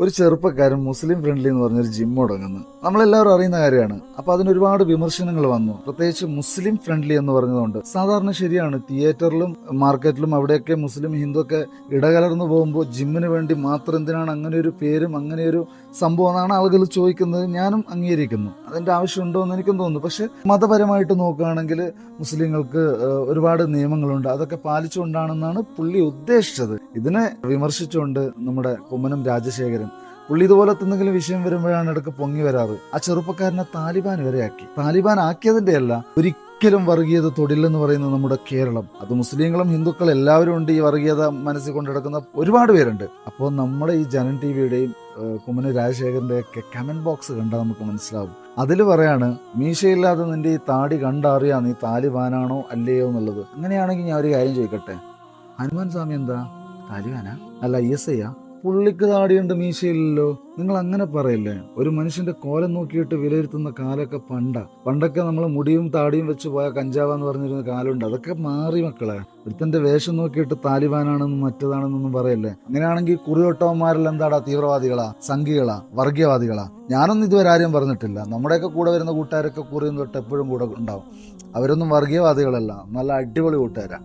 ഒരു ചെറുപ്പക്കാരൻ മുസ്ലിം ഫ്രണ്ട്ലി എന്ന് പറഞ്ഞൊരു ജിം തുടങ്ങുന്നു. നമ്മളെല്ലാവരും അറിയുന്ന കാര്യമാണ്. അപ്പൊ അതിന് ഒരുപാട് വിമർശനങ്ങൾ വന്നു, പ്രത്യേകിച്ച് മുസ്ലിം ഫ്രണ്ട്ലി എന്ന് പറഞ്ഞതുകൊണ്ട്. സാധാരണ ശരിയാണ്, തിയേറ്ററിലും മാർക്കറ്റിലും അവിടെയൊക്കെ മുസ്ലിം ഹിന്ദു ഒക്കെ ഇടകലർന്നു പോകുമ്പോൾ ജിമ്മിന് വേണ്ടി മാത്രം എന്തിനാണ് അങ്ങനെ ഒരു പേരും അങ്ങനെ ഒരു സംഭവം എന്നാണ് ആളുകൾ ചോദിക്കുന്നത്. ഞാനും അംഗീകരിക്കുന്നു, അതിന്റെ ആവശ്യമുണ്ടോ എന്ന് എനിക്കും തോന്നുന്നു. പക്ഷെ മതപരമായിട്ട് നോക്കുകയാണെങ്കിൽ മുസ്ലിങ്ങൾക്ക് ഒരുപാട് നിയമങ്ങളുണ്ട്, അതൊക്കെ പാലിച്ചുകൊണ്ടാണെന്നാണ് പുള്ളി ഉദ്ദേശിച്ചത്. ഇതിനെ വിമർശിച്ചുകൊണ്ട് നമ്മുടെ കുമ്മനം രാജശേഖരൻ പുള്ളി ഇതുപോലത്തെ എന്തെങ്കിലും വിഷയം വരുമ്പോഴാണ് ഇടയ്ക്ക് പൊങ്ങി വരാറ്. ആ ചെറുപ്പക്കാരനെ താലിബാൻ വരെ ആക്കി. താലിബാൻ ആക്കിയതിന്റെ അല്ല, ഒരിക്കലും വർഗീയത തൊടില്ലെന്ന് പറയുന്നത് നമ്മുടെ കേരളം. അത് മുസ്ലിങ്ങളും ഹിന്ദുക്കളും എല്ലാവരും ഉണ്ട്. ഈ വർഗീയത മനസ്സിൽ കൊണ്ടെടുക്കുന്ന ഒരുപാട് പേരുണ്ട്. അപ്പോൾ നമ്മുടെ ഈ ജനൻ ടി വിയുടെയും കുമ്മനം രാജശേഖരന്റെ ഒക്കെ കമന്റ് ബോക്സ് കണ്ടാൽ നമുക്ക് മനസ്സിലാവും. അതിൽ പറയാണ്, മീശയില്ലാതെ നിന്റെ ഈ താടി കണ്ടറിയാം നീ താലിബാനാണോ അല്ലയോ എന്നുള്ളത്. അങ്ങനെയാണെങ്കിൽ ഞാൻ ഒരു കാര്യം ചോദിക്കട്ടെ, ഹനുമാൻ സ്വാമി എന്താ താലിബാനാ? അല്ല ISI? പുള്ളിക്ക് താടിയുണ്ട്, മീശയില്ലല്ലോ. നിങ്ങൾ അങ്ങനെ പറയില്ലേ? ഒരു മനുഷ്യന്റെ കോലം നോക്കിയിട്ട് വിലയിരുത്തുന്ന കാലമൊക്കെ പണ്ടൊക്കെ നമ്മൾ മുടിയും താടിയും വെച്ച് പോയ കഞ്ചാവെന്ന് പറഞ്ഞിരുന്ന കാലമുണ്ട്. അതൊക്കെ മാറി മക്കളെ. ഒരുത്തന്റെ വേഷം നോക്കിയിട്ട് താലിബാനാണെന്നും മറ്റേതാണെന്നൊന്നും പറയല്ലേ. അങ്ങനെയാണെങ്കിൽ കുറിയൊട്ടവന്മാരെല്ലാം എന്താടാ, തീവ്രവാദികളാ, സംഘികളാ, വർഗീയവാദികളാ? ഞാനൊന്നും ഇതുവരെ ആരും പറഞ്ഞിട്ടില്ല. നമ്മുടെയൊക്കെ കൂടെ വരുന്ന കൂട്ടുകാരൊക്കെ കുറിയും തൊട്ട് എപ്പോഴും കൂടെ ഉണ്ടാവും. അവരൊന്നും വർഗീയവാദികളല്ല, നല്ല അടിപൊളി കൂട്ടുകാരാ.